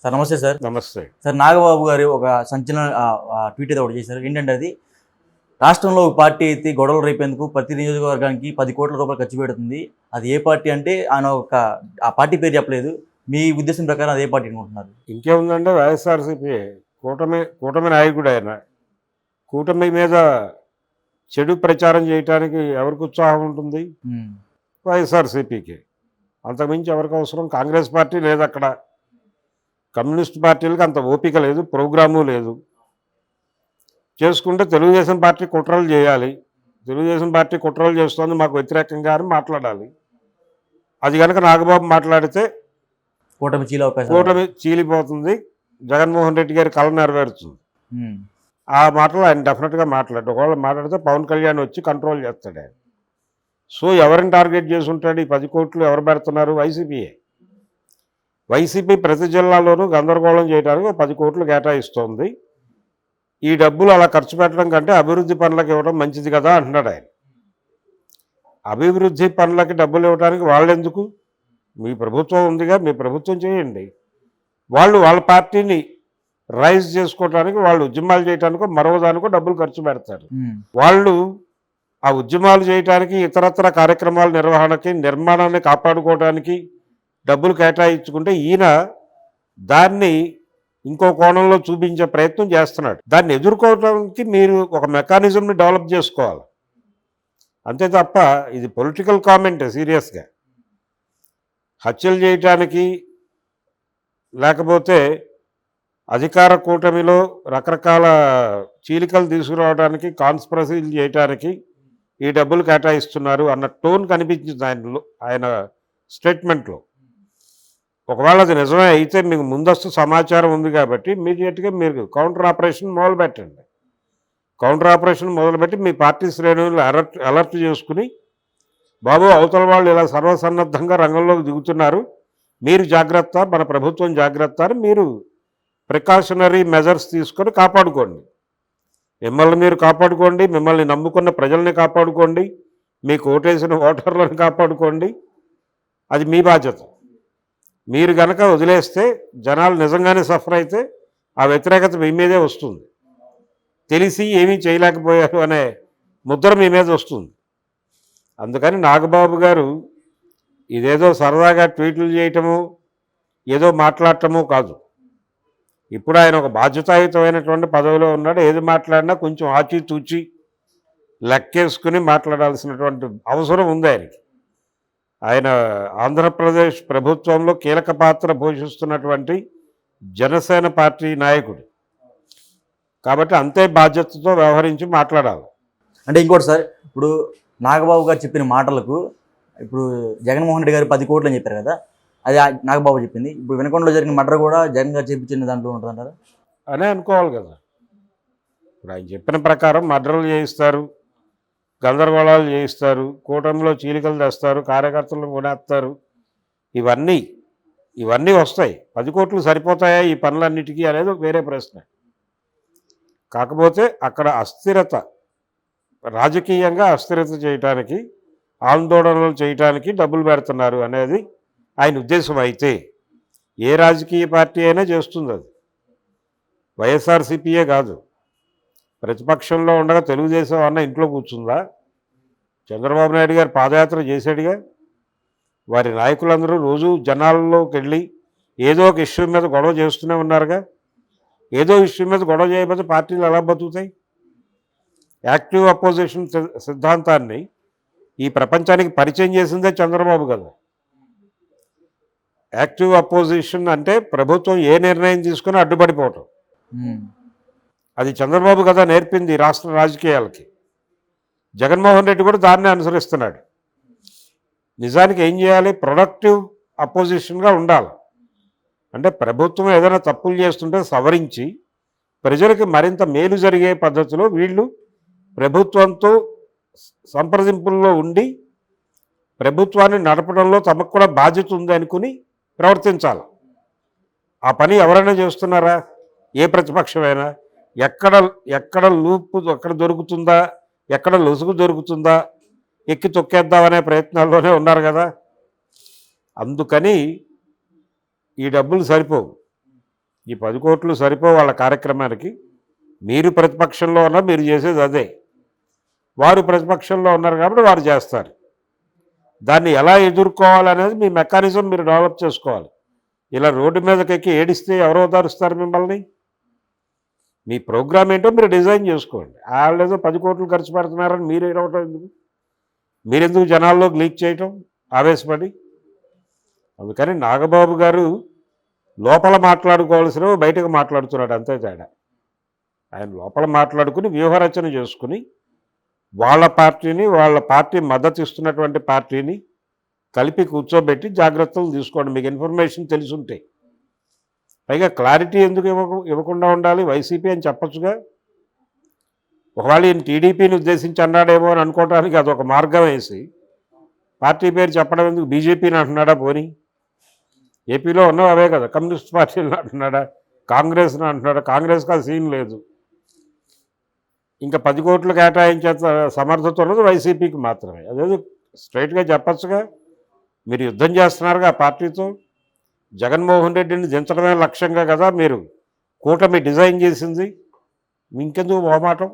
Sir నమస్తే sir. నమస్తే sir Nagababu గారు ఒక సంచలన ట్వీట్ అయితే ఒకటి చేశారు. ఏంటంటే అది రాష్ట్రంలో ఒక పార్టీ అయితే గొడవలు రేపేందుకు ప్రతి నియోజకవర్గానికి 10 కోట్ల రూపాయలు ఖర్చు పెడుతుంది. అది ఏ పార్టీ అంటే ఆయన ఆ పార్టీ పేరు చెప్పలేదు. మీ ఉద్దేశం ప్రకారం అది ఏ పార్టీ అనుకుంటున్నారు? ఇంకేముందంటే వైఎస్ఆర్సీపీ కూటమి నాయకుడు ఆయన. కూటమి మీద చెడు ప్రచారం చేయడానికి ఎవరికి ఉత్సాహం ఉంటుంది? వైఎస్ఆర్సీపీకి. అంతకుమించి ఎవరికి అవసరం? కాంగ్రెస్ పార్టీ లేదు, అక్కడ కమ్యూనిస్ట్ పార్టీలకు అంత ఓపిక లేదు, ప్రోగ్రాము లేదు. చేసుకుంటే తెలుగుదేశం పార్టీ కుట్రలు చేయాలి. తెలుగుదేశం పార్టీ కుట్రలు చేస్తుంది మాకు వ్యతిరేకంగా అని మాట్లాడాలి. అది కనుక నాగబాబు మాట్లాడితే కూటమి చీలిపోతుంది, జగన్మోహన్ రెడ్డి గారి కళ నెరవేరుతుంది. ఆ మాటలు ఆయన డెఫినెట్గా మాట్లాడు. ఒకవేళ మాట్లాడితే పవన్ కళ్యాణ్ వచ్చి కంట్రోల్ చేస్తాడు ఆయన. సో ఎవరిని టార్గెట్ చేసి ఉంటాడు? ఈ 10 కోట్లు ఎవరు పెడుతున్నారు? వైసీపీయే. వైసీపీ ప్రతి జిల్లాలోనూ గందరగోళం చేయడానికి 10 కోట్లు కేటాయిస్తోంది. ఈ డబ్బులు అలా ఖర్చు పెట్టడం కంటే అభివృద్ధి పనులకు ఇవ్వడం మంచిది కదా అంటున్నాడు ఆయన. అభివృద్ధి పనులకి డబ్బులు ఇవ్వడానికి వాళ్ళెందుకు? మీ ప్రభుత్వం ఉందిగా, మీ ప్రభుత్వం చేయండి. వాళ్ళ పార్టీని రైజ్ చేసుకోవడానికి, వాళ్ళు ఉద్యమాలు చేయడానికో మరోదానికో డబ్బులు ఖర్చు పెడతారు. వాళ్ళు ఆ ఉద్యమాలు చేయడానికి, ఇతరత్ర కార్యక్రమాల నిర్వహణకి, నిర్మాణాన్ని కాపాడుకోవడానికి డబ్బులు కేటాయించుకుంటే ఈయన దాన్ని ఇంకో కోణంలో చూపించే ప్రయత్నం చేస్తున్నాడు. దాన్ని ఎదుర్కోవడానికి మీరు ఒక మెకానిజంని డెవలప్ చేసుకోవాలి. అంతే తప్ప ఇది పొలిటికల్ కామెంట్. సీరియస్గా హత్యలు చేయటానికి, లేకపోతే అధికార కూటమిలో రకరకాల చీలికలు తీసుకురావడానికి, కాన్స్పిరసీలు చేయటానికి ఈ డబ్బులు కేటాయిస్తున్నారు అన్న టోన్ కనిపించింది ఆయన స్టేట్మెంట్లో. ఒకవేళ అది నిజమే అయితే మీకు ముందస్తు సమాచారం ఉంది కాబట్టి ఇమీడియట్గా మీరు కౌంటర్ ఆపరేషన్ మొదలుపెట్టండి. కౌంటర్ ఆపరేషన్ మొదలుపెట్టి మీ పార్టీ శ్రేణులు అలర్ట్ చేసుకుని, బాబు అవతల వాళ్ళు ఇలా సర్వసన్నద్ధంగా రంగంలోకి దిగుతున్నారు, మీరు జాగ్రత్త, మన ప్రభుత్వం జాగ్రత్త అని మీరు ప్రికాషనరీ మెజర్స్ తీసుకొని కాపాడుకోండి. మిమ్మల్ని మీరు కాపాడుకోండి, మిమ్మల్ని నమ్ముకున్న ప్రజల్ని కాపాడుకోండి, మీకు ఓటేసిన ఓటర్లను కాపాడుకోండి. అది మీ బాధ్యత. మీరు గనక వదిలేస్తే జనాలు నిజంగానే సఫర్ అయితే ఆ వ్యతిరేకత మీ మీదే వస్తుంది. తెలిసి ఏమీ చేయలేకపోయారు అనే ముద్ర మీ మీద వస్తుంది. అందుకని నాగబాబు గారు ఇదేదో సరదాగా ట్వీట్లు చేయటము, ఏదో మాట్లాడటము కాదు. ఇప్పుడు ఆయన ఒక బాధ్యతాయుతమైనటువంటి పదవిలో ఉన్నాడు. ఏది మాట్లాడినా కొంచెం ఆచితూచి లెక్కేసుకుని మాట్లాడాల్సినటువంటి అవసరం ఉంది ఆయనకి. ఆయన ఆంధ్రప్రదేశ్ ప్రభుత్వంలో కీలక పాత్ర పోషిస్తున్నటువంటి జనసేన పార్టీ నాయకుడు కాబట్టి అంతే బాధ్యతతో వ్యవహరించి మాట్లాడాలి. అంటే ఇంకోటి సార్, ఇప్పుడు నాగబాబు గారు చెప్పిన మాటలకు ఇప్పుడు జగన్మోహన్ రెడ్డి గారు 10 కోట్లు అని చెప్పారు కదా, అది నాగబాబు చెప్పింది. ఇప్పుడు వినకొండలో జరిగిన మర్డర్ కూడా జగన్ గారు చెప్పించిన దాంట్లో ఉంటుందంటారా? అనే అనుకోవాలి కదా. ఇప్పుడు ఆయన చెప్పిన ప్రకారం మర్డర్లు చేయిస్తారు, గందరగోళాలు చేయిస్తారు, కూటమిలో చీలికలు తెస్తారు, కార్యకర్తలను కొనేస్తారు. ఇవన్నీ వస్తాయి. 10 కోట్లు సరిపోతాయా ఈ పనులన్నిటికీ అనేది వేరే ప్రశ్న. కాకపోతే అక్కడ అస్థిరత, రాజకీయంగా అస్థిరత చేయటానికి, ఆందోళనలు చేయటానికి డబ్బులు పెడుతున్నారు అనేది ఆయన ఉద్దేశం అయితే ఏ రాజకీయ పార్టీ అయినా చేస్తుంది. అది వైఎస్ఆర్సీపీయే కాదు. ప్రతిపక్షంలో ఉండగా తెలుగుదేశం అన్న ఇంట్లో కూర్చుందా? చంద్రబాబు నాయుడు గారు పాదయాత్ర చేశాడుగా. వారి నాయకులందరూ రోజు జనాల్లోకి వెళ్ళి ఏదో ఒక ఇష్యూ మీద గొడవ చేస్తూనే ఉన్నారుగా. ఏదో ఇష్యూ మీద గొడవ చేయకపోతే పార్టీలు ఎలా బతుకుతాయి? యాక్టివ్ అపోజిషన్ సిద్ధాంతాన్ని ఈ ప్రపంచానికి పరిచయం చేసిందే చంద్రబాబు కదా. యాక్టివ్ అపోజిషన్ అంటే ప్రభుత్వం ఏ నిర్ణయం తీసుకుని అడ్డుపడిపోవటం. అది చంద్రబాబు కదా నేర్పింది రాష్ట్ర రాజకీయాలకి. జగన్మోహన్ రెడ్డి కూడా దాన్నే అనుసరిస్తున్నాడు. నిజానికి ఏం చేయాలి? ప్రొడక్టివ్ అపోజిషన్గా ఉండాలి. అంటే ప్రభుత్వం ఏదైనా తప్పులు చేస్తుంటే సవరించి ప్రజలకు మరింత మేలు జరిగే పద్ధతిలో వీళ్ళు ప్రభుత్వంతో సంప్రదింపుల్లో ఉండి ప్రభుత్వాన్ని నడపడంలో తమకు కూడా బాధ్యత ఉంది అనుకుని ప్రవర్తించాలి. ఆ పని ఎవరైనా చేస్తున్నారా? ఏ ప్రతిపక్షమైనా? ఎక్కడ లూపు ఎక్కడ దొరుకుతుందా, ఎక్కడ లొసుగు దొరుకుతుందా ఎక్కి తొక్కేద్దామనే ప్రయత్నాల్లోనే ఉన్నారు కదా. అందుకని ఈ డబ్బులు సరిపోవు. ఈ 10 కోట్లు సరిపో వాళ్ళ కార్యక్రమానికి. మీరు ప్రతిపక్షంలో ఉన్నా మీరు చేసేది అదే. వారు ప్రతిపక్షంలో ఉన్నారు కాబట్టి వారు చేస్తారు. దాన్ని ఎలా ఎదుర్కోవాలనేది మీ మెకానిజం మీరు డెవలప్ చేసుకోవాలి. ఇలా రోడ్డు మీదకెక్కి ఏడిస్తే ఎవరు ఓదారుస్తారు మిమ్మల్ని? మీ ప్రోగ్రామ్ ఏంటో మీరు డిజైన్ చేసుకోండి. వాళ్ళేదో 10 కోట్లు ఖర్చు పెడుతున్నారని మీరు ఏడవటం ఎందుకు? మీరెందుకు జనాల్లోకి లీక్ చేయటం ఆవేశపడి? అందుకని నాగబాబు గారు లోపల మాట్లాడుకోవాల్సినవి బయటకు మాట్లాడుతున్నాడు, అంతే తేడా. ఆయన లోపల మాట్లాడుకుని వ్యూహరచన చేసుకుని వాళ్ళ పార్టీని, వాళ్ళ పార్టీ మద్దతు ఇస్తున్నటువంటి పార్టీని కలిపి కూర్చోబెట్టి జాగ్రత్తలు తీసుకోండి. మీకు ఇన్ఫర్మేషన్ తెలుసుంటే. పైగా క్లారిటీ ఎందుకు ఇవ్వకుండా ఉండాలి? వైసీపీ అని చెప్పచ్చుగా. ఒకవేళ ఈయన టీడీపీని ఉద్దేశించి అన్నాడేమో అని అనుకోవడానికి అదొక మార్గం వేసి పార్టీ పేరు చెప్పడం ఎందుకు? బీజేపీని అంటున్నాడా? పోనీ ఏపీలో ఉన్నవి అవే కదా. కమ్యూనిస్ట్ పార్టీలను అంటున్నాడా? కాంగ్రెస్ని అంటున్నాడా? కాంగ్రెస్కి ఆ సీన్ లేదు. ఇంకా 10 కోట్లు కేటాయించే సమర్థత ఉన్నది వైసీపీకి మాత్రమే. అదేదో స్ట్రైట్గా చెప్పచ్చుగా. మీరు యుద్ధం చేస్తున్నారుగా ఆ పార్టీతో. జగన్మోహన్ రెడ్డిని దించడమే లక్ష్యంగా కదా మీరు కూటమి డిజైన్ చేసింది. ఇంకెందుకు మొహమాటం?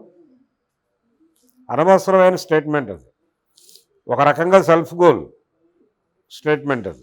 అనవసరమైన స్టేట్మెంట్ అది. ఒక రకంగా సెల్ఫ్ గోల్ స్టేట్మెంట్ అది.